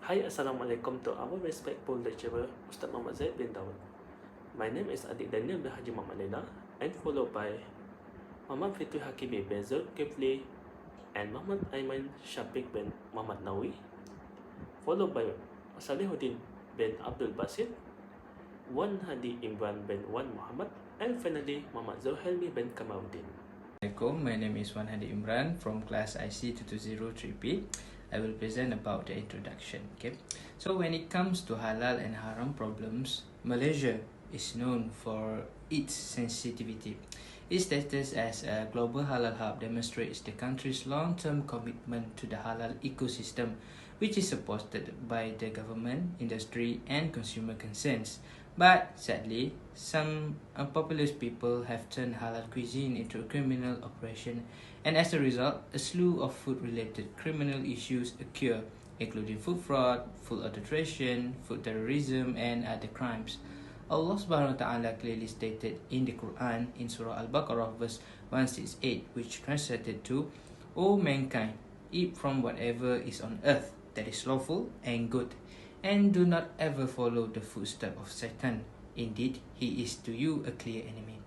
Hi, Assalamualaikum to our respectful lecturer, Ustaz Muhammad Zaid bin Dawud. My name is Adik Daniel bin Haji Muhammad Lena, and followed by Muhammad Fitri Hakimi bin Zulkifli and Muhammad Aiman Shafiq bin Muhammad Nawi, followed by Salihuddin bin Abdul Basit, Wan Hadi Imran bin Wan Muhammad, and finally Muhammad Zohelmi bin Kamaluddin. Assalamualaikum, my name is Wan Hadi Imran from class IC 2203P. I will present about the introduction. Okay, so when it comes to halal and haram problems, Malaysia is known for its sensitivity. Its status as a global halal hub demonstrates the country's long-term commitment to the halal ecosystem, which is supported by the government, industry, and consumer concerns. But sadly, some unpopular people have turned halal cuisine into a criminal operation, and as a result, a slew of food-related criminal issues occur, including food fraud, food adulteration, food terrorism, and other crimes. Allah subhanahu wa ta'ala clearly stated in the Quran in Surah Al-Baqarah verse 168, which translated to, O mankind, eat from whatever is on earth that is lawful and good, and do not ever follow the footsteps of Satan. Indeed, he is to you a clear enemy.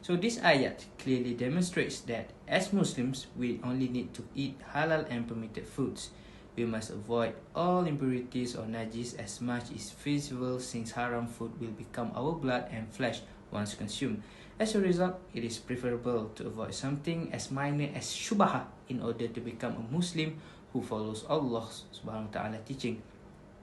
So this ayat clearly demonstrates that as Muslims, we only need to eat halal and permitted foods. We must avoid all impurities or najis as much as feasible, since haram food will become our blood and flesh once consumed. As a result, it is preferable to avoid something as minor as shubha in order to become a Muslim who follows Allah subhanahu wa ta'ala teaching.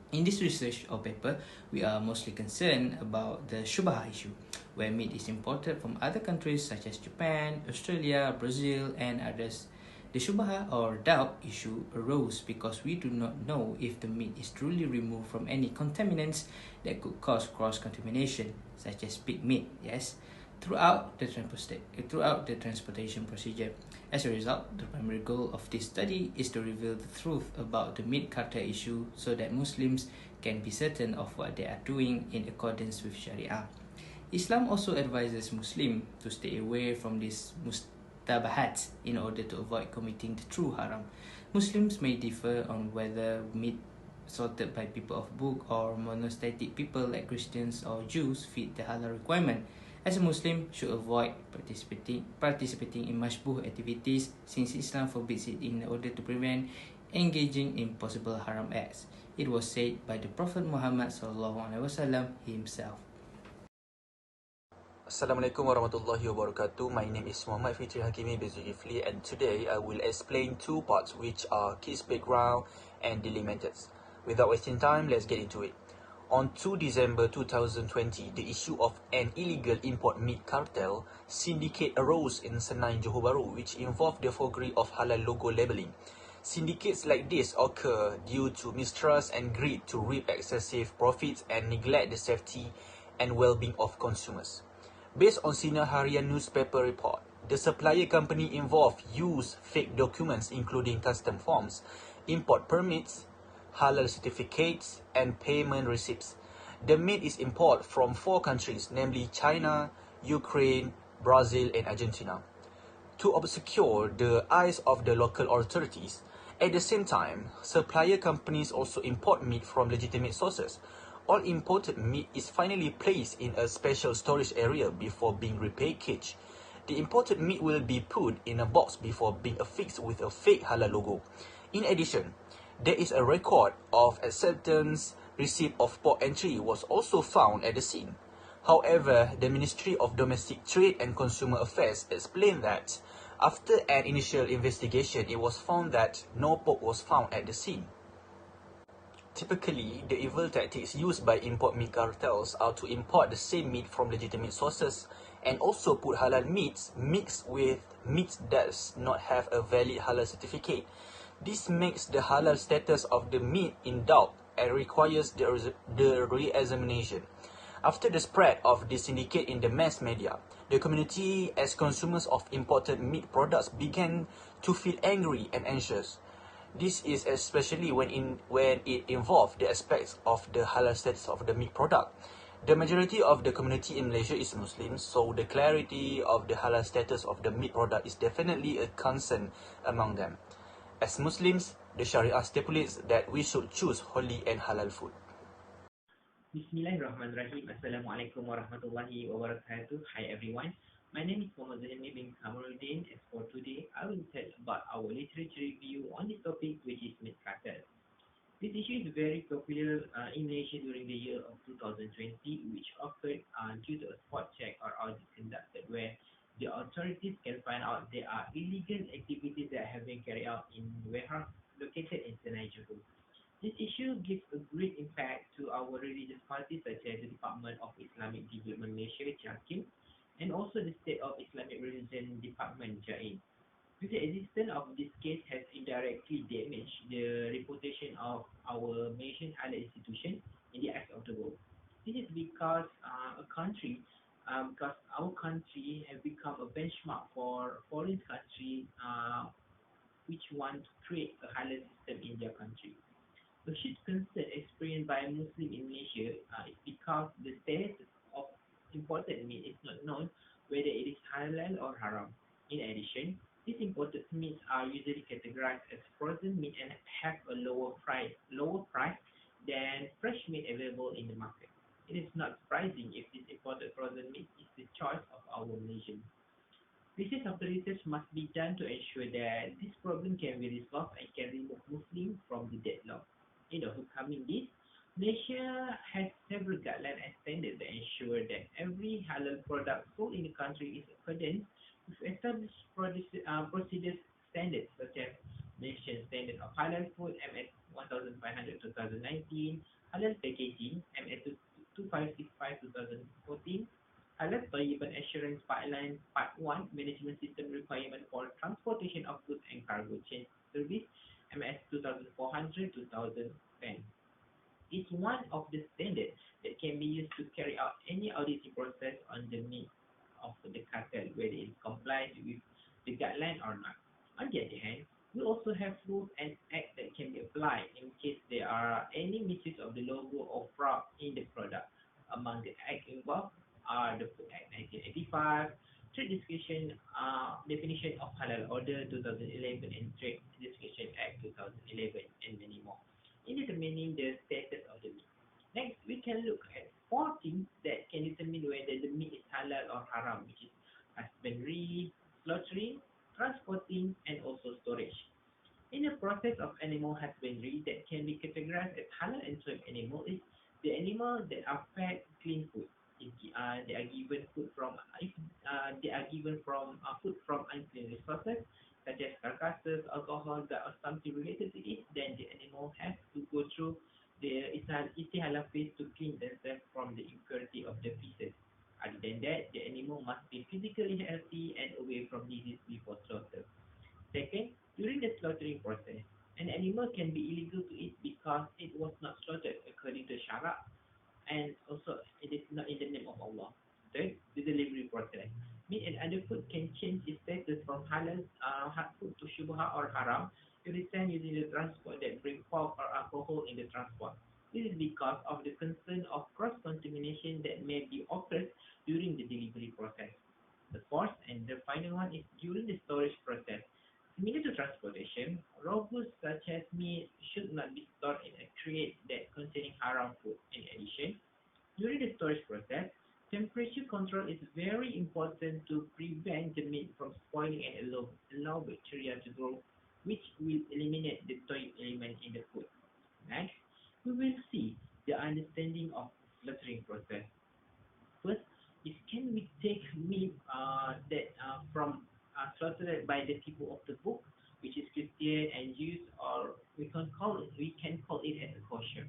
In this research or paper, we are mostly concerned about the shubha issue, where meat is imported from other countries such as Japan, Australia, Brazil, and others. The shubha or doubt issue arose because we do not know if the meat is truly removed from any contaminants that could cause cross-contamination, such as pig meat, throughout the transportation procedure. As a result, the primary goal of this study is to reveal the truth about the meat cartel issue so that Muslims can be certain of what they are doing in accordance with Sharia. Islam also advises Muslims to stay away from these mustabahat in order to avoid committing the true haram. Muslims may differ on whether meat slaughtered by people of book or monotheistic people like Christians or Jews fit the halal requirement. As a Muslim, should avoid participating in mashbuh activities, since Islam forbids it in order to prevent engaging in possible haram acts. It was said by the Prophet Muhammad SAW himself. Assalamualaikum warahmatullahi wabarakatuh. My name is Muhammad Fitri Hakimi bin Zulkifli, and today I will explain two parts, which are kids background and dealing methods. Without wasting time, let's get into it. On 2 December 2020, the issue of an illegal import meat cartel syndicate arose in Senai, Johor Bahru, which involved the forgery of halal logo labelling. Syndicates like this occur due to mistrust and greed to reap excessive profits and neglect the safety and well-being of consumers. Based on Sinar Harian newspaper report, the supplier company involved used fake documents including custom forms, import permits, halal certificates, and payment receipts. The meat is imported from 4 countries, namely China, Ukraine, Brazil, and Argentina. To obscure the eyes of the local authorities, at the same time, supplier companies also import meat from legitimate sources. All imported meat is finally placed in a special storage area before being repackaged. The imported meat will be put in a box before being affixed with a fake halal logo. In addition, there is a record of acceptance receipt of port entry was also found at the scene. However, the Ministry of Domestic Trade and Consumer Affairs explained that after an initial investigation, it was found that no pork was found at the scene. Typically, the evil tactics used by import meat cartels are to import the same meat from legitimate sources and also put halal meats mixed with meat that does not have a valid halal certificate. This makes the halal status of the meat in doubt and requires the re-examination. After the spread of the syndicate in the mass media, the community as consumers of imported meat products began to feel angry and anxious. This is especially when it involved the aspects of the halal status of the meat product. The majority of the community in Malaysia is Muslims, so the clarity of the halal status of the meat product is definitely a concern among them. As Muslims, The Sharia stipulates that we should choose holy and halal food. Bismillahirrahmanirrahim. Assalamualaikum warahmatullahi wabarakatuh. Hi everyone. My name is Muhammad Zahimi bin Kamaruddin. As for today, I will tell about our literature review on this topic, which is meat cartel. This issue is very popular in Malaysia during the year of 2020, which occurred due to a spot check or audit conducted where the authorities can find out there are illegal activities that have been carried out in warehouse located in Senai Johor. This issue gives a great impact to our religious parties such as the Department of Islamic Development Malaysia, JAKIM, and also the State of Islamic Religion Department, JAID. The existence of this case has indirectly damaged the reputation of our Malaysian Halal institution in the eyes of the world. This is because our country has become a benchmark for foreign countries which want to create a halal system in their country. A huge concern experienced by Muslims in Malaysia is because the status of imported meat is not known whether it is halal or haram. In addition, these imported meats are usually categorized as frozen meat and have a lower price than fresh meat available in the market. It is not surprising if this imported frozen meat is the choice of our Malaysians. Research of the research must be done to ensure that this problem can be resolved and can remove Muslims from the deadlock. In overcoming this, Malaysia has several guidelines and standards that ensure that every halal product sold in the country is accordant with established procedures standards such as Malaysian Standard of Halal Food MS 1500 2019, Halal Packaging MS 2565 2014, Halal Tayyiban Assurance Pipeline Part 1 Management System Requirement for Transportation of Goods and Cargo Chain Service MS 2400 2010 is one of the standards that can be used to carry out any auditing process on the meat of the cartel, whether it complies with the guideline or not. On the other hand, we also have rules and acts that can be applied in case there are any misuse of the logo or fraud in the product. Among the acts involved are the Food Act 1985, Trade Definition of Halal Order 2011, and Trade Description Act 2011, and many more, in determining the status of the meat. Next, we can look at four things that can determine whether the meat is halal or haram, which is husbandry, slaughtering, transporting, and also storage. In the process of animal husbandry that can be categorized as halal and sold animal is the animals that are fed clean food. If they are given food from if they are given from food from unclean resources such as carcasses, alcohol, blood, or something related to it, then the animal has to go through the istihala phase to clean themselves from the impurity of the feces. Other than that, the animal must be physically healthy and away from disease before slaughter. Second, during the slaughtering process, an animal can be illegal to eat because it was not slaughtered according to Sharia and also it is not in the name of Allah. Third, the delivery process. Meat and other food can change its status from halal food to shubha or haram if it sent using the transport that bring pork or alcohol in the transport. This is because of the concern of cross-contamination that may be occurred during the delivery process. The fourth and the final one is during the storage process. Similar to transportation, raw goods such as meat should not be stored in a crate that containing haram food. In addition, during the storage process, temperature control is very important to prevent the meat from spoiling and allow bacteria to grow, which will eliminate the toxic element in the food. Next, we will see the understanding of slaughtering process. First is can we take meat that from slaughtered by the people of the book, which is Christian and Jews, or we can call it as a kosher.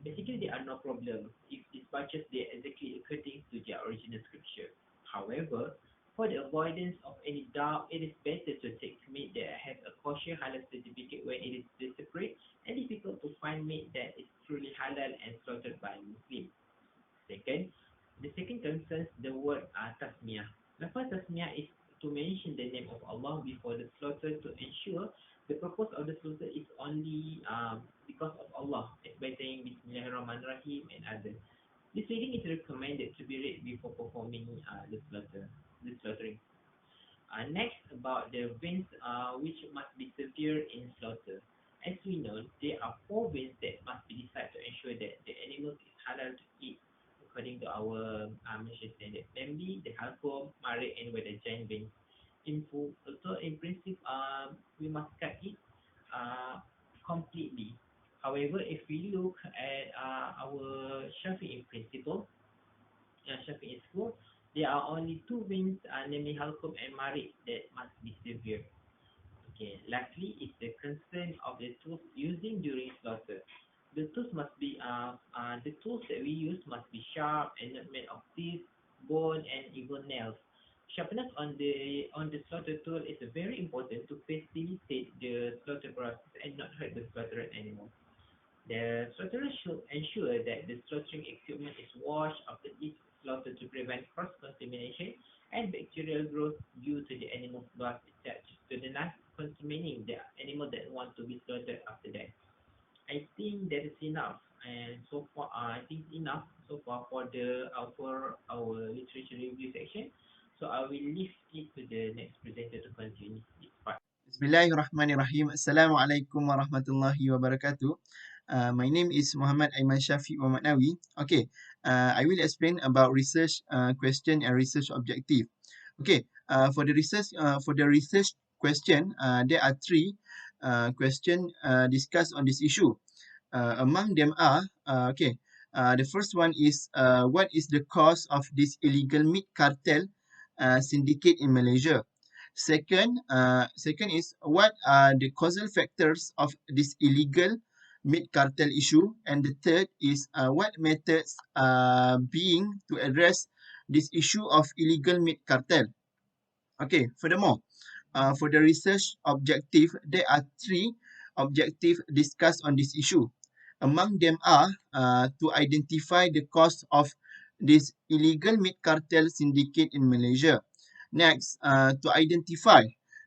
Basically, there are no problem if these batches they are exactly according to their original scripture. However, for the avoidance of any doubt, it is better to take meat that has a kosher halal certificate when it is separate and difficult to find meat that is truly halal and slaughtered by Muslims. Second, the second concerns the word tasmiyah. Lafaz tasmiyah is to mention the name of Allah before the slaughter to ensure the purpose of the slaughter is only because of Allah, as by saying Bismillahirrahmanirrahim and others. This reading is recommended to be read before performing the slaughtering. Next, about the veins which must be severed in slaughter. As veins. In principle, we must cut it completely. However, if we look at our Shafi'i principle, Shafi'i school, there are only two veins, namely halqum and marid, that must be severed. Okay. Lastly, is the concern of the tools using during slaughter. The tools that we use must be sharp and not made of teeth, bone, and even nails. Sharpness on the slaughter tool is very important to facilitate the slaughter process and not hurt the slaughtered animal. The slaughterer should ensure that the slaughtering equipment is washed after each slaughter to prevent cross-contamination and bacterial growth due to the animal's blood attached to the knife contaminating the animal that want to be slaughtered after that. I think that is enough. And so far, I think enough so far for our literature review section. So I will leave it to the next presenter to continue this part. Bismillahirrahmanirrahim. Assalamualaikum warahmatullahi wabarakatuh. My name is Muhammad Aiman Syafiq Muhammad Nawi. Okay, I will explain about research question and research objective. Okay, for the research question, there are three questions discussed on this issue. Among them are the first one is what is the cause of this illegal meat cartel syndicate in Malaysia? Second is what are the causal factors of this illegal meat cartel issue? And the third is what methods are being to address this issue of illegal meat cartel? Okay, furthermore, for the research objective, there are three objectives discussed on this issue. Among them are to identify the cause of this illegal meat cartel syndicate in Malaysia. Next, to identify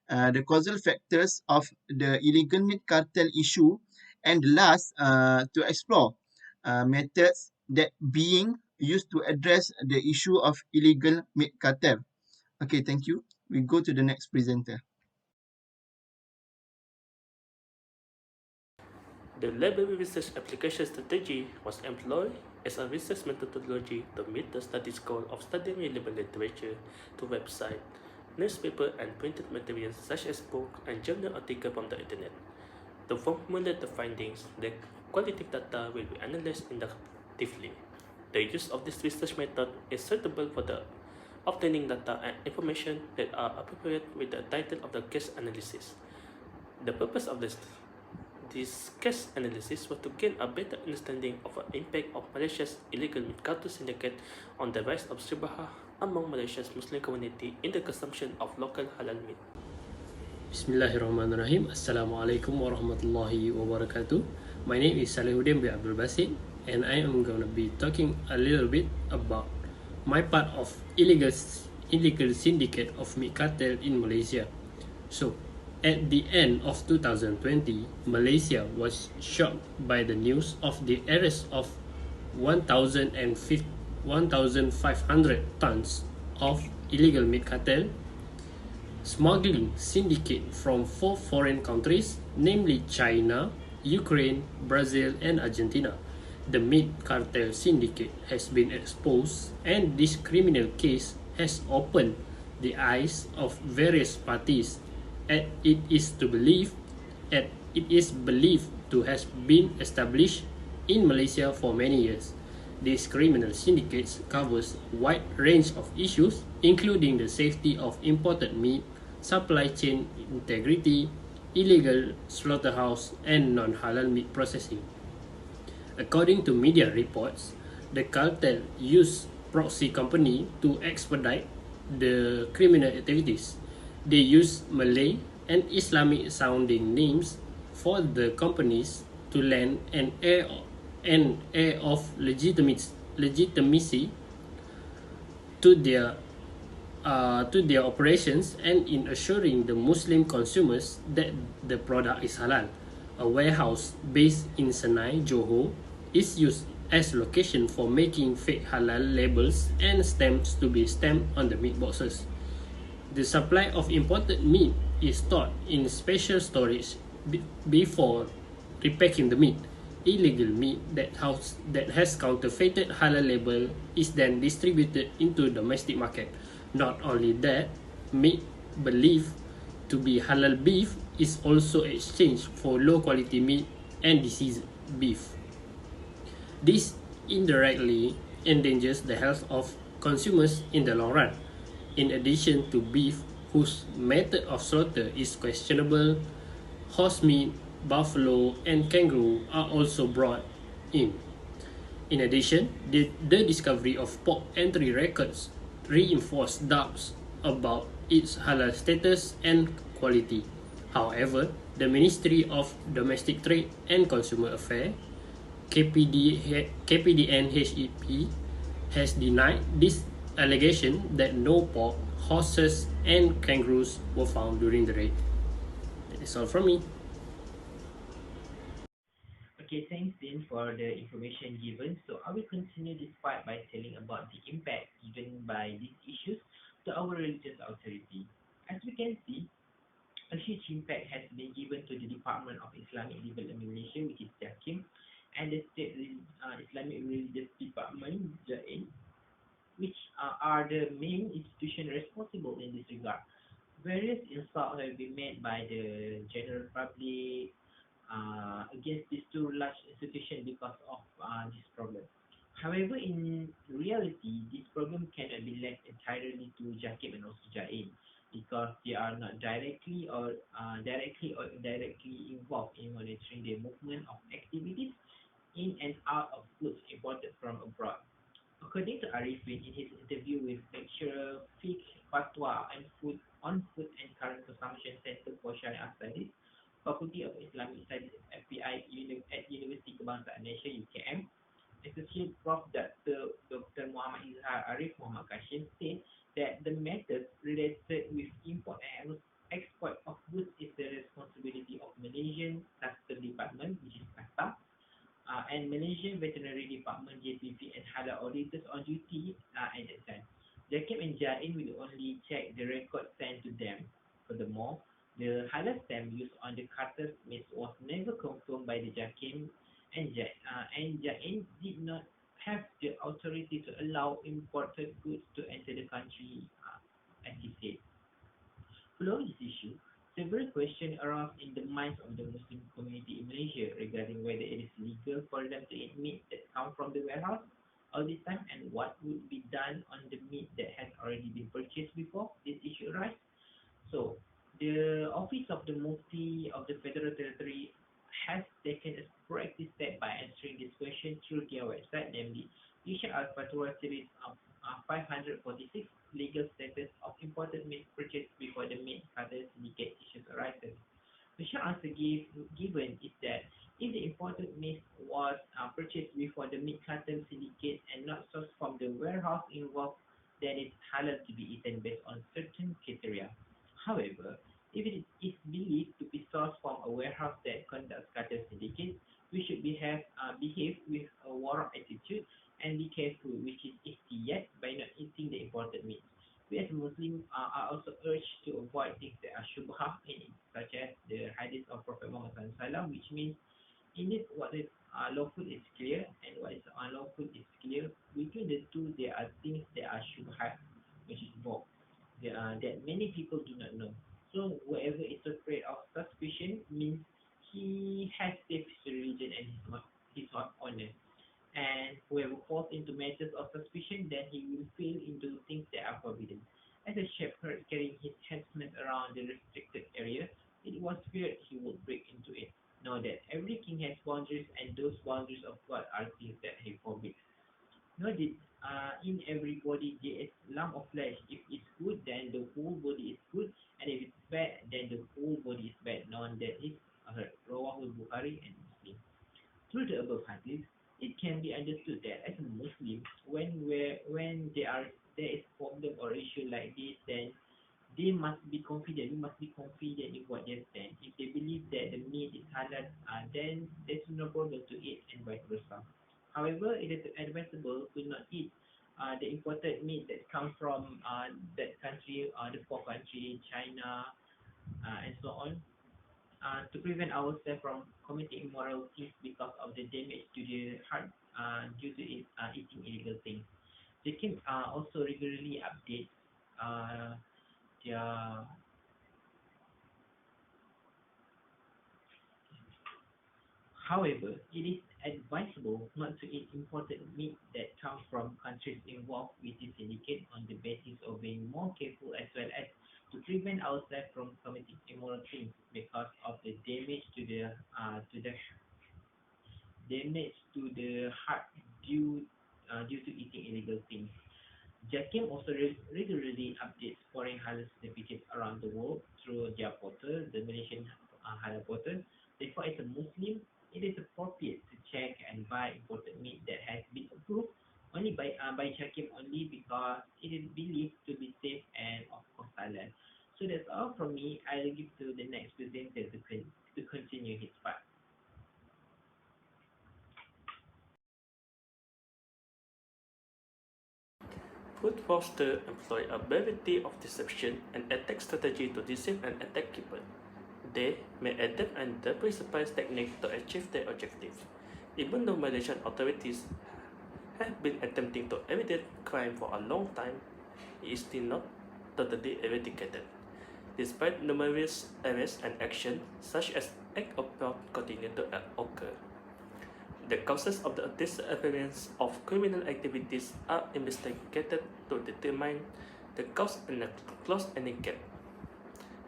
the causal factors of the illegal meat cartel issue. And last, to explore methods that being used to address the issue of illegal meat cartel. Okay, thank you. We go to the next presenter. The library research application strategy was employed as a research methodology to meet the study's goal of studying relevant literature to website, newspaper, and printed materials such as book and journal articles from the internet. To formulate the findings, the qualitative data will be analyzed inductively. The use of this research method is suitable for the obtaining data and information that are appropriate with the title of the case analysis. The purpose of this case analysis was to gain a better understanding of the impact of Malaysia's illegal meat cartel syndicate on the rise of shubhah among Malaysia's Muslim community in the consumption of local halal meat. Bismillahirrahmanirrahim. Assalamualaikum warahmatullahi wabarakatuh. My name is Salihuddin bin Abdul Basit, and I am going to be talking a little bit about my part of illegal syndicate of meat cartel in Malaysia. So, at the end of 2020, Malaysia was shocked by the news of the arrest of 1,500 tons of illegal meat cartel smuggling syndicate from 4 foreign countries, namely China, Ukraine, Brazil, and Argentina. The meat cartel syndicate has been exposed, and this criminal case has opened the eyes of various parties. And it is believed to has been established in Malaysia for many years. These criminal syndicates covers wide range of issues, including the safety of imported meat, supply chain integrity, illegal slaughterhouse, and non-halal meat processing. According to media reports, the cartel used proxy company to expedite the criminal activities. They use Malay and Islamic sounding names for the companies to lend an air of legitimacy to their operations, and in assuring the Muslim consumers that the product is halal. A warehouse based in Senai, Johor, is used as location for making fake halal labels and stamps to be stamped on the meat boxes. The supply of imported meat is stored in special storage before repacking the meat. Illegal meat that has counterfeited halal label is then distributed into domestic market. Not only that, meat believed to be halal beef is also exchanged for low quality meat and diseased beef. This indirectly endangers the health of consumers in the long run. In addition to beef whose method of slaughter is questionable, horse meat, buffalo, and kangaroo are also brought in. In addition, the discovery of pork entry records reinforced doubts about its halal status and quality. However, the Ministry of Domestic Trade and Consumer Affairs KPDNHEP has denied this allegation that no pork, horses, and kangaroos were found during the raid. That is all from me. Okay, thanks Dean for the information given. So I will continue this part by telling about the impact given by these issues to our religious authority. As we can see, a huge impact has been given to the Department of Islamic Development Malaysia, which is JAKIM, and the State Islamic Religious Department, JAIN, which are the main institutions responsible in this regard. Various insults have been made by the general public against these two large institutions because of this problem. However, in reality, this problem cannot be left entirely to JAKIM and also JAIN because they are not directly or indirectly involved in monitoring the movement of activities in and out of goods imported from abroad. According to Arifin in his interview with lecturer Fiqh Fatwa and Food and Current Consumption Center for Sharia Studies, Faculty of Islamic Studies FPI at University Kebangsaan Malaysia UKM, Associate Prof. Dr. Muhammad Izhar Arif Muhammad Kashim said that the matters related with import and export of goods is the responsibility of Malaysian Customs Department, which is CASTA, and Malaysian Veterinary Department JPP and halal auditors on duty at that time. JAKIM and JAIN will only check the record sent to them. Furthermore, the halal stamp used on the carcass meat was never confirmed by the JAKIM and JAIN did not have the authority to allow imported goods to enter the country, as he said. Following this issue, several questions arose in the minds of the Muslim community in Malaysia regarding whether it is legal for them to eat meat that come from the warehouse all this time and what would be done on the meat that has already been purchased before this issue arises. So, the Office of the Mufti of the Federal Territory has taken a proactive step by answering this question through their website, namely Isha Al-Fatwa series of 546 legal status of imported meat purchased before the meat cutter syndicate issues arises. The short answer given is that if the imported meat was purchased before the meat cutter syndicate and not sourced from the warehouse involved, then it's halal to be eaten based on certain criteria. However, if it is believed to be sourced from a warehouse that conducts cutter syndicates, we should behave with a warok attitude and be careful, which is ihtiyat, by not eating the imported meat. We as Muslims are also urged to avoid things that are shubhah in it, such as the hadith of Prophet Muhammad SAW, which means in it what is lawful is clear and what is unlawful is clear. Between the two, there are things that are shubhat, which is both that many people do not know. So whoever is afraid of suspicion means he has saved his religion and his honor. And whoever falls into matters of suspicion, then he will fall into things that are forbidden. As a shepherd carrying his headsman around the restricted area, it was feared he would break into it. Know that every king has boundaries, and those boundaries of God are things that he forbids. Know that in every body there is lump of flesh. If it's good, then the whole body is good, and if it's bad, then the whole body is bad. Known that is Rawahul Bukhari and Muslim. Through the above hadith, it can be understood that as a Muslim, when there is problem or issue like this, then they must be confident. You must be confident in what they stand. If they believe that the meat is halal, then there's no problem to eat and vice versa. However, it is advisable to not eat the imported meat that comes from that country, the poor country, China, and so on, to prevent ourselves from committing immoral things because of the damage to the heart due to eating illegal things. They can also regularly update uh, their However, it is advisable not to eat imported meat that comes from countries involved with the syndicate on the basis of being more careful as well as to prevent ourselves from committing immoral things because of the damage to the heart due to eating illegal things. Jakim also regularly updates foreign halal certificates around the world through their portal, the Malaysian halal portal. Therefore, as a Muslim, it is appropriate to check and buy imported meat that has been approved only by Jakim only because it is believed to be safe and of course halal. So that's all from me. I'll give to the next presenter to continue his part. Food fraudsters employ a variety of deception and attack strategy to deceive and attack people. They may adapt and the precise technique to achieve their objectives. Even though Malaysian authorities have been attempting to eradicate crime for a long time, it is still not totally eradicated. Despite numerous arrests and actions, such as acts of fraud continue to occur. The causes of the disappearance of criminal activities are investigated to determine the cause and close any gap.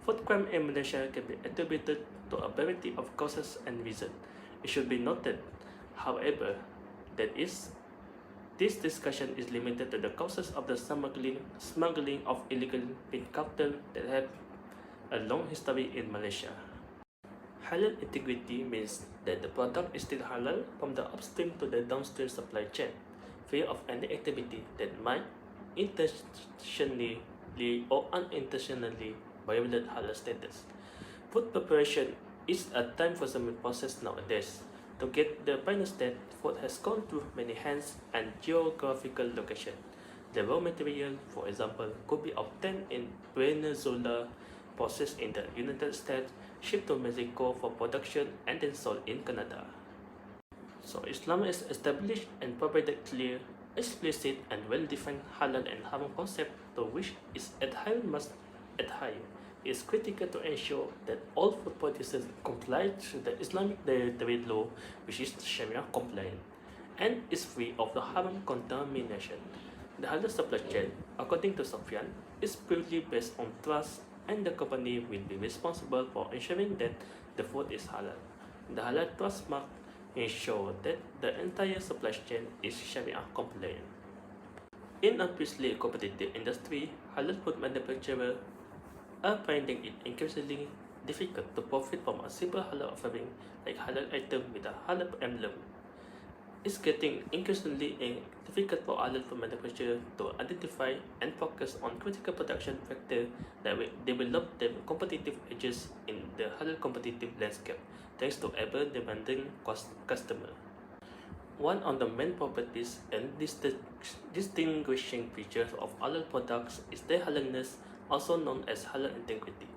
Food crime in Malaysia can be attributed to a variety of causes and reasons. It should be noted, however, that this discussion is limited to the causes of the smuggling of illegal meat cartel that have a long history in Malaysia. Halal integrity means that the product is still halal from the upstream to the downstream supply chain, free of any activity that might intentionally or unintentionally violate halal status. Food preparation is a time-consuming process nowadays. To get the final state, food has gone through many hands and geographical location. The raw material, for example, could be obtained in Venezuela, processed in the United States, shipped to Mexico for production, and then sold in Canada. So Islam is established and provided clear, explicit, and well-defined halal and haram concept to which its adherents must adhere. It is critical to ensure that all food producers comply to the Islamic trade law, which is Sharia compliant, and is free of the haram contamination. The halal supply chain, according to Sofyan, is purely based on trust, and the company will be responsible for ensuring that the food is halal. The halal trust mark ensure that the entire supply chain is Sharia compliant. In a fiercely competitive industry, halal food manufacturers are finding it increasingly difficult to profit from a simple halal offering like halal item with a halal emblem. It's getting increasingly difficult for halal food manufacturers to identify and focus on critical production factors that will develop their competitive edges in the halal competitive landscape, thanks to ever demanding customer. One of the main properties and distinguishing features of halal products is their halalness, also known as halal integrity.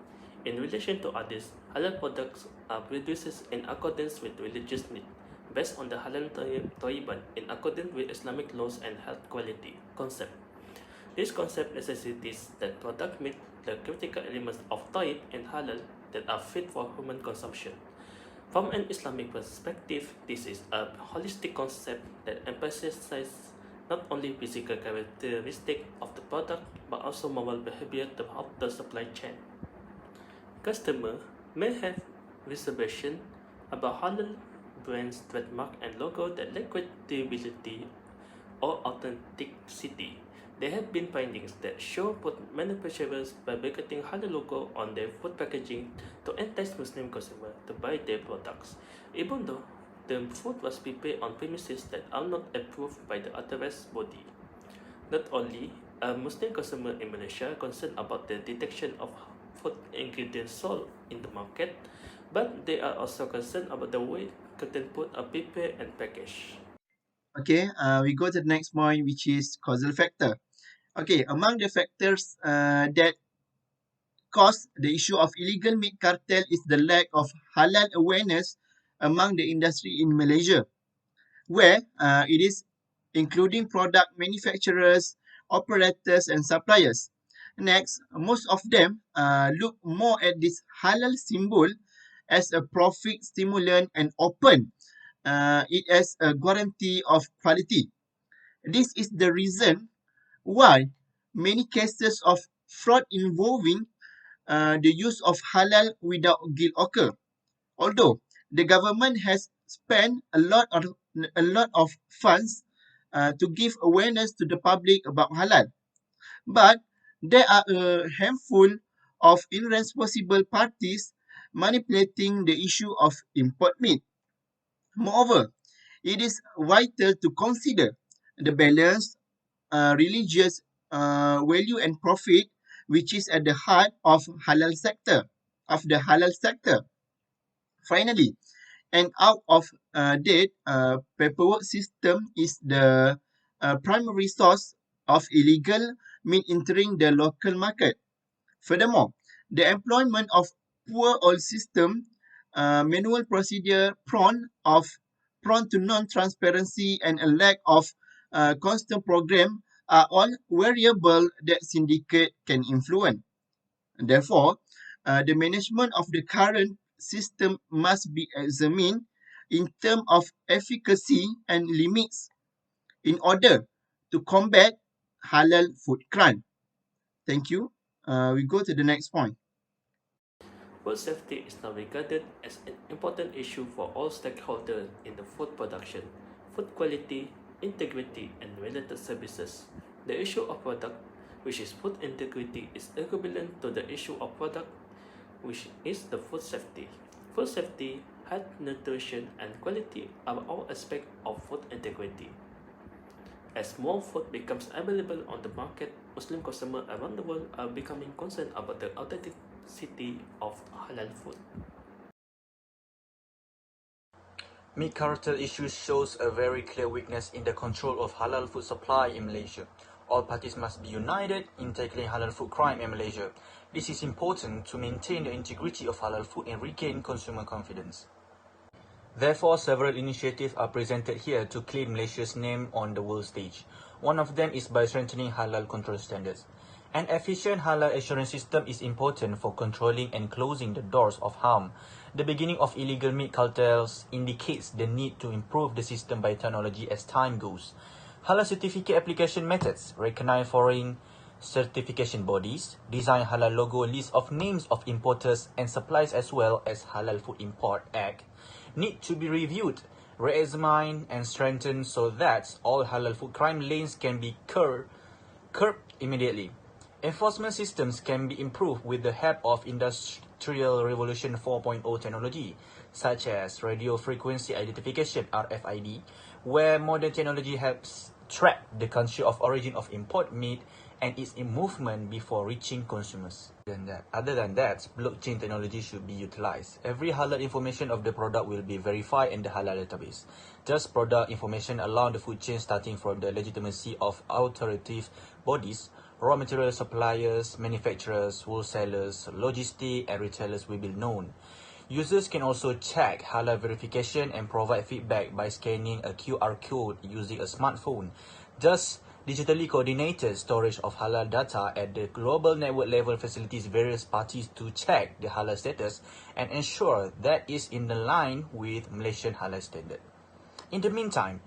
In relation to others, halal products are produced in accordance with religious needs, based on the halal thayyiban in accordance with Islamic laws and health quality concept. This concept necessitates that products meet the critical elements of tayyib and halal that are fit for human consumption. From an Islamic perspective, this is a holistic concept that emphasizes not only physical characteristics of the product but also moral behavior throughout the supply chain. Customers may have reservations about halal brands, trademark, and logo that lack credibility or authenticity. There have been findings that show food manufacturers fabricating halal logo on their food packaging to entice Muslim consumers to buy their products, even though the food was prepared on premises that are not approved by the authorized body. Not only are Muslim consumers in Malaysia concerned about the detection of food ingredients sold in the market, but they are also concerned about the way content food are prepared and packaged. Okay, we go to the next point, which is causal factor. Okay, among the factors that cause the issue of illegal meat cartel is the lack of halal awareness among the industry in Malaysia, where it is including product manufacturers, operators, and suppliers. Next, most of them look more at this halal symbol as a profit stimulant and open it as a guarantee of quality. This is the reason why many cases of fraud involving the use of halal without guilt occur. Although the government has spent a lot of funds to give awareness to the public about halal, but there are a handful of irresponsible parties manipulating the issue of import meat. Moreover, it is vital to consider the balance religious value and profit, which is at the heart of the halal sector. Finally, an out of date paperwork system is the primary source of illegal meat entering the local market. Furthermore, the employment of poor oil system, manual procedure prone to non-transparency and a lack of constant program are all variable that syndicate can influence. Therefore, the management of the current system must be examined in terms of efficacy and limits in order to combat halal food crime. Thank you. We go to the next point. Food safety is now regarded as an important issue for all stakeholders in the food production, food quality, integrity, and related services. The issue of product, which is food integrity, is equivalent to the issue of product, which is the food safety. Food safety, health, nutrition, and quality are all aspects of food integrity. As more food becomes available on the market, Muslim consumers around the world are becoming concerned about the authenticity of halal food. Meat cartel issue shows a very clear weakness in the control of halal food supply in Malaysia. All parties must be united in tackling halal food crime in Malaysia. This is important to maintain the integrity of halal food and regain consumer confidence. Therefore, several initiatives are presented here to claim Malaysia's name on the world stage. One of them is by strengthening halal control standards. An efficient halal assurance system is important for controlling and closing the doors of harm. The beginning of illegal meat cartels indicates the need to improve the system by technology as time goes. Halal certificate application methods recognize foreign certification bodies, design halal logo, list of names of importers and suppliers, as well as Halal Food Import Act need to be reviewed, re-examined and strengthened so that all halal food crime lanes can be curbed immediately. Enforcement systems can be improved with the help of Industrial Revolution 4.0 technology, such as radio frequency identification (RFID), where modern technology helps track the country of origin of import meat and its movement before reaching consumers. Other than that, blockchain technology should be utilized. Every halal information of the product will be verified in the halal database. Thus, product information along the food chain, starting from the legitimacy of authoritative bodies, raw material suppliers, manufacturers, wholesalers, logistics, and retailers will be known. Users can also check halal verification and provide feedback by scanning a QR code using a smartphone. Thus, digitally coordinated storage of halal data at the global network level facilitates various parties to check the halal status and ensure that is in line with Malaysian halal standard. In the meantime,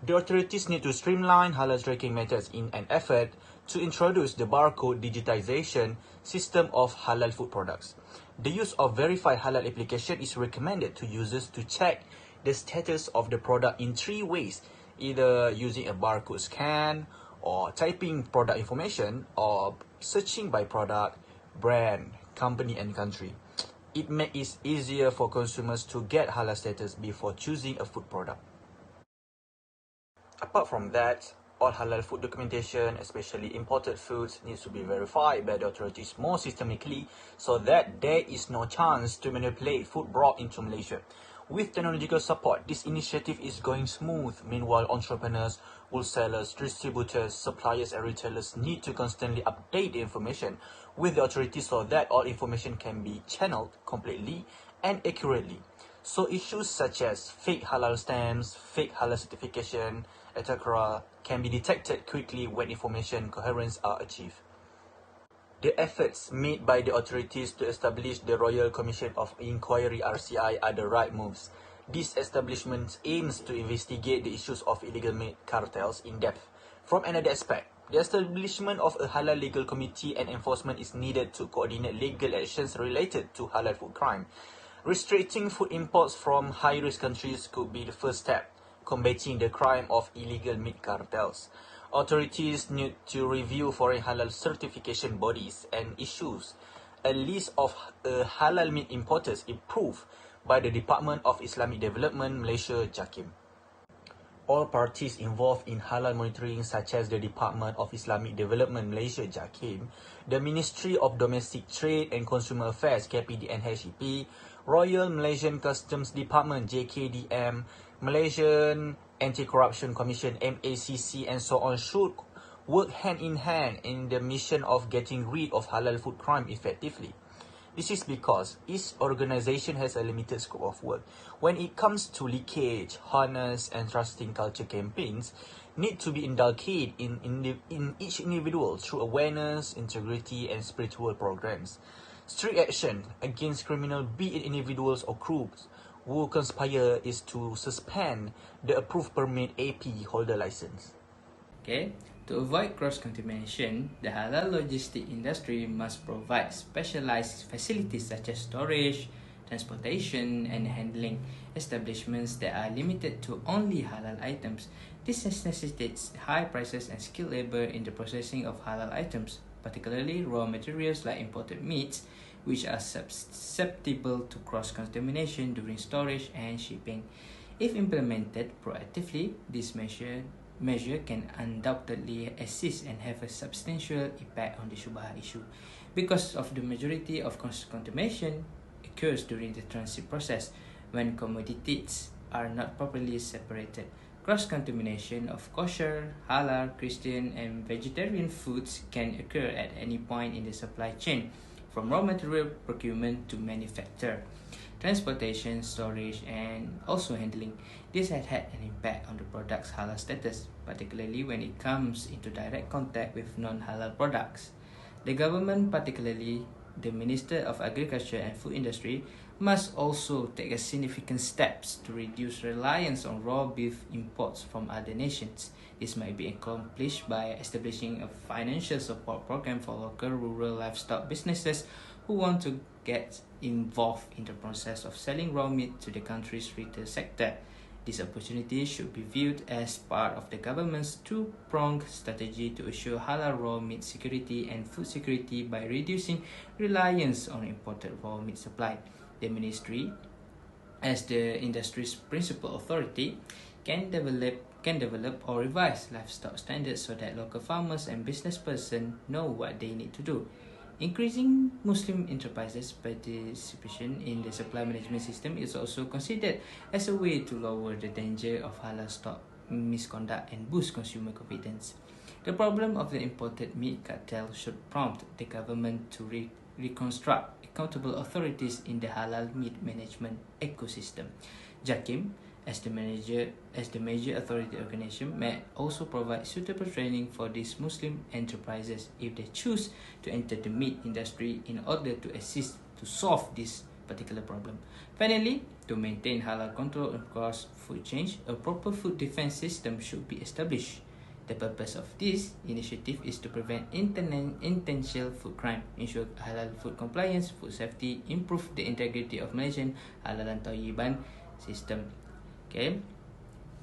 the authorities need to streamline halal tracking methods in an effort to introduce the barcode digitization system of halal food products. The use of verified halal application is recommended to users to check the status of the product in 3 ways, either using a barcode scan, or typing product information, or searching by product, brand, company and country. It makes it easier for consumers to get halal status before choosing a food product. Apart from that, all halal food documentation, especially imported foods, needs to be verified by the authorities more systematically so that there is no chance to manipulate food brought into Malaysia. With technological support, this initiative is going smooth. Meanwhile, entrepreneurs, wholesalers, distributors, suppliers and retailers need to constantly update the information with the authorities so that all information can be channeled completely and accurately. So issues such as fake halal stamps, fake halal certification, etc. can be detected quickly when information coherence are achieved. The efforts made by the authorities to establish the Royal Commission of Inquiry (RCI) are the right moves. This establishment aims to investigate the issues of illegal meat cartels in depth. From another aspect, the establishment of a halal legal committee and enforcement is needed to coordinate legal actions related to halal food crime. Restricting food imports from high-risk countries could be the first step, combating the crime of illegal meat cartels. Authorities need to review foreign halal certification bodies and issues a list of halal meat importers approved by the Department of Islamic Development Malaysia JAKIM. All parties involved in halal monitoring, such as the Department of Islamic Development Malaysia JAKIM, the Ministry of Domestic Trade and Consumer Affairs KPDN-HEP, Royal Malaysian Customs Department JKDM, Malaysian Anti-Corruption Commission MACC, and so on should work hand in hand in the mission of getting rid of halal food crime effectively. This is because each organization has a limited scope of work. When it comes to leakage, honest and trusting culture campaigns need to be inculcated in each individual through awareness, integrity and spiritual programs. Strict action against criminal, be it individuals or groups, who conspire is to suspend the approved permit AP holder license. Okay, to avoid cross-contamination, the halal logistic industry must provide specialized facilities such as storage, transportation, and handling establishments that are limited to only halal items. This necessitates high prices and skilled labor in the processing of halal items, particularly raw materials like imported meats, which are susceptible to cross-contamination during storage and shipping. If implemented proactively, this measure can undoubtedly assist and have a substantial impact on the Shubha issue. Because of the majority of cross-contamination occurs during the transit process when commodities are not properly separated. Cross-contamination of kosher, halal, Christian, and vegetarian foods can occur at any point in the supply chain, from raw material procurement to manufacture, transportation, storage, and also handling. This has had an impact on the product's halal status, particularly when it comes into direct contact with non-halal products. The government, particularly the Minister of Agriculture and Food Industry, must also take significant steps to reduce reliance on raw beef imports from other nations. This might be accomplished by establishing a financial support program for local rural livestock businesses who want to get involved in the process of selling raw meat to the country's retail sector. This opportunity should be viewed as part of the government's two-pronged strategy to assure halal raw meat security and food security by reducing reliance on imported raw meat supply. The ministry, as the industry's principal authority, can develop or revise livestock standards so that local farmers and business persons know what they need to do. Increasing Muslim enterprises' participation in the supply management system is also considered as a way to lower the danger of halal stock misconduct and boost consumer confidence. The problem of the imported meat cartel should prompt the government to reconstruct accountable authorities in the halal meat management ecosystem. JAKIM, as the major authority organization, may also provide suitable training for these Muslim enterprises if they choose to enter the meat industry in order to assist to solve this particular problem. Finally, to maintain halal control across food chains, a proper food defense system should be established. The purpose of this initiative is to prevent intentional food crime, ensure halal food compliance, food safety, improve the integrity of Malaysian halalan Thayyiban system, okay,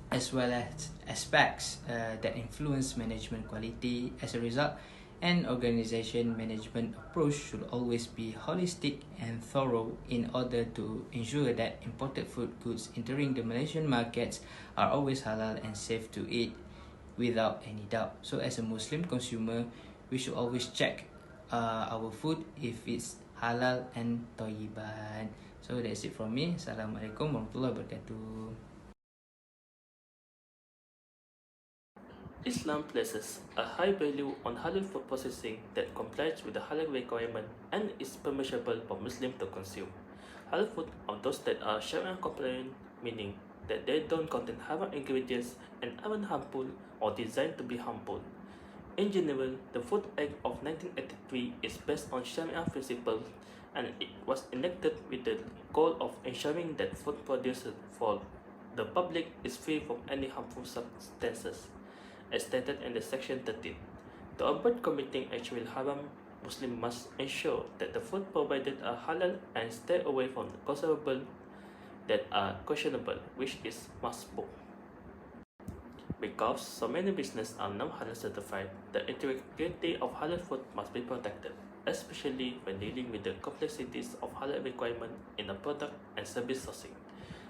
as well as aspects that influence management quality. As a result, an organization management approach should always be holistic and thorough in order to ensure that imported food goods entering the Malaysian markets are always halal and safe to eat without any doubt. So as a Muslim consumer, we should always check our food if it's halal and Thayyiban. So that's it from me. Assalamualaikum warahmatullahi wabarakatuh. Islam places a high value on halal food processing that complies with the halal requirement and is permissible for Muslims to consume. Halal food are those that are Sharia compliant, meaning that they don't contain haram ingredients and aren't harmful or designed to be harmful. In general, the Food Act of 1983 is based on Sharia principles and it was enacted with the goal of ensuring that food produced for the public is free from any harmful substances, as stated in the Section 13. To avoid committing actual haram, Muslims must ensure that the food provided are halal and stay away from the consumables that are questionable, which is masbuk. Because so many businesses are now halal certified, the integrity of halal food must be protected, especially when dealing with the complexities of halal requirement in the product and service sourcing.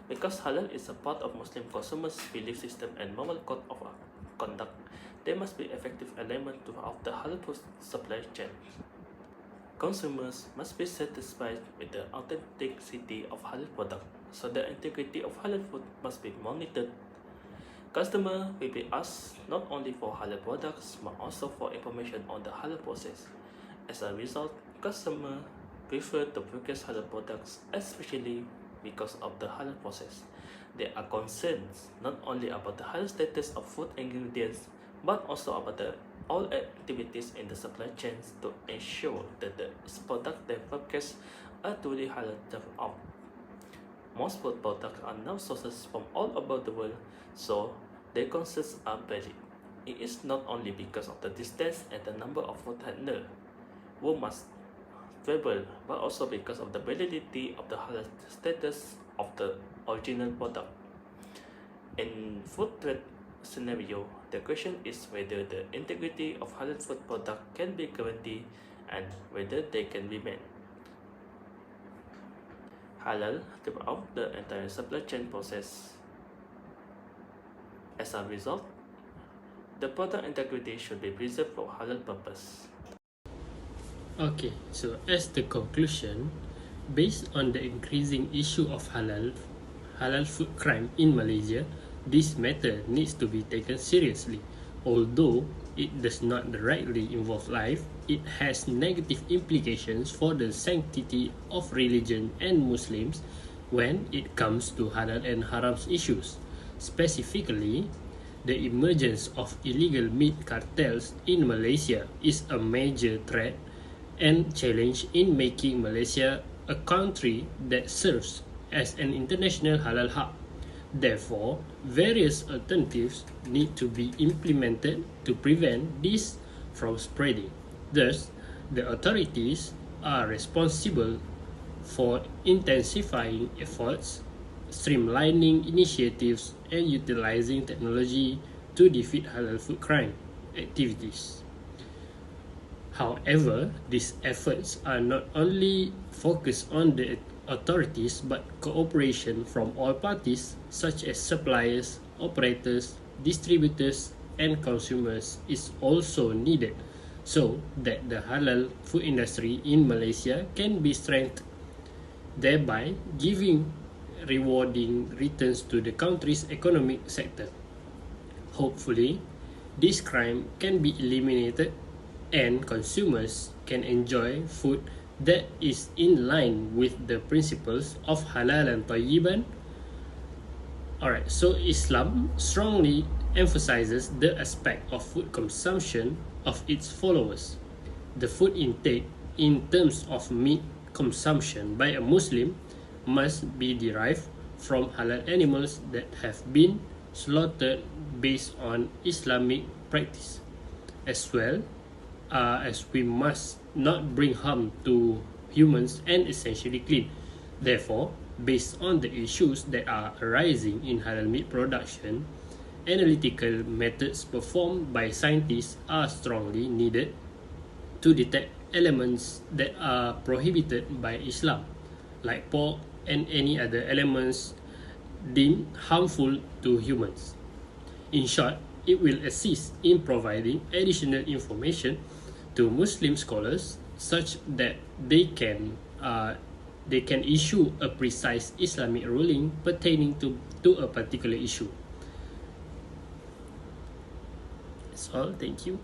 Because halal is a part of Muslim consumers' belief system and moral code of conduct, there must be effective alignment throughout the halal food supply chain. Consumers must be satisfied with the authenticity of halal product, so the integrity of halal food must be monitored. Customers will be asked not only for halal products but also for information on the halal process. As a result, customers prefer to purchase halal products, especially because of the halal process. There are concerns not only about the halal status of food ingredients but also about all activities in the supply chains to ensure that the products they purchase are truly halal throughout. Most food products are now sources from all over the world, so their concerns are valid. It is not only because of the distance and the number of food handlers who must travel, but also because of the validity of the halal status of the original product. In food trade scenario, the question is whether the integrity of halal food product can be guaranteed and whether they can be made halal throughout the entire supply chain process. As a result, the product integrity should be preserved for halal purpose. Okay, so as the conclusion, based on the increasing issue of halal food crime in Malaysia, this matter needs to be taken seriously. Although it does not directly involve life, it has negative implications for the sanctity of religion and Muslims when it comes to halal and haram issues. Specifically, the emergence of illegal meat cartels in Malaysia is a major threat and challenge in making Malaysia a country that serves as an international halal hub. Therefore, various alternatives need to be implemented to prevent this from spreading. Thus, the authorities are responsible for intensifying efforts, streamlining initiatives, and utilizing technology to defeat halal food crime activities. However, these efforts are not only focused on the authorities but cooperation from all parties such as suppliers, operators, distributors, and consumers is also needed so that the halal food industry in Malaysia can be strengthened, thereby giving rewarding returns to the country's economic sector. Hopefully, this crime can be eliminated and consumers can enjoy food that is in line with the principles of halal and tayyiban. Alright, so Islam strongly emphasizes the aspect of food consumption of its followers. The food intake in terms of meat consumption by a Muslim must be derived from halal animals that have been slaughtered based on Islamic practice, as well as we must not bring harm to humans and essentially clean. Therefore, based on the issues that are arising in halal meat production, analytical methods performed by scientists are strongly needed to detect elements that are prohibited by Islam, like pork and any other elements deemed harmful to humans. In short, it will assist in providing additional information to Muslim scholars such that they can issue a precise Islamic ruling pertaining to a particular issue. That's all. Thank you.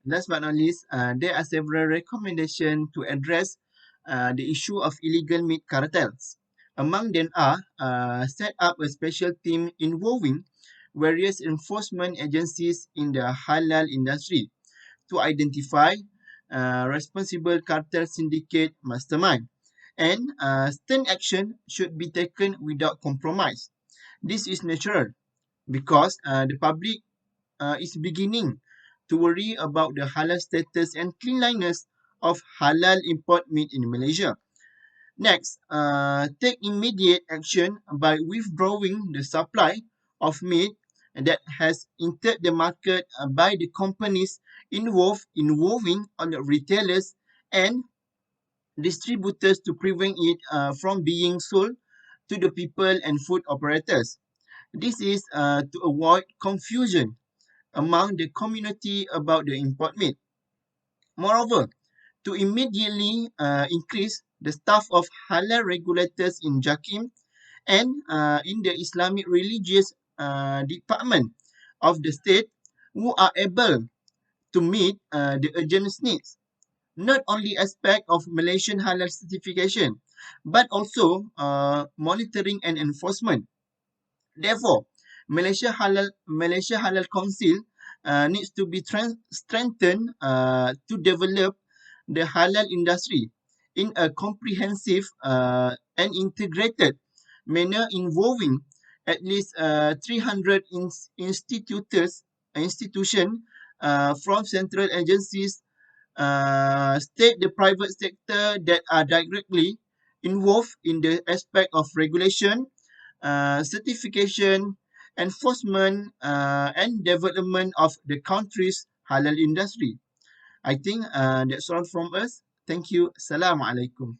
Last but not least, there are several recommendations to address the issue of illegal meat cartels. Among them are set up a special team involving various enforcement agencies in the halal industry to identify responsible cartel syndicate mastermind. And stern action should be taken without compromise. This is natural because the public is beginning to worry about the halal status and cleanliness of halal import meat in Malaysia. Next, take immediate action by withdrawing the supply of meat that has entered the market by the companies involving on the retailers and distributors to prevent it from being sold to the people and food operators. This is to avoid confusion among the community about the import meat. Moreover, to immediately increase the staff of halal regulators in JAKIM and in the Islamic religious department of the state who are able to meet the urgent needs, not only aspect of Malaysian halal certification, but also monitoring and enforcement. Therefore, Malaysia Halal Council needs to be strengthened to develop the halal industry in a comprehensive and integrated manner involving at least 300 institutions from central agencies, state, the private sector that are directly involved in the aspect of regulation, certification, enforcement, and development of the country's halal industry. I think that's all from us. Thank you. Assalamualaikum.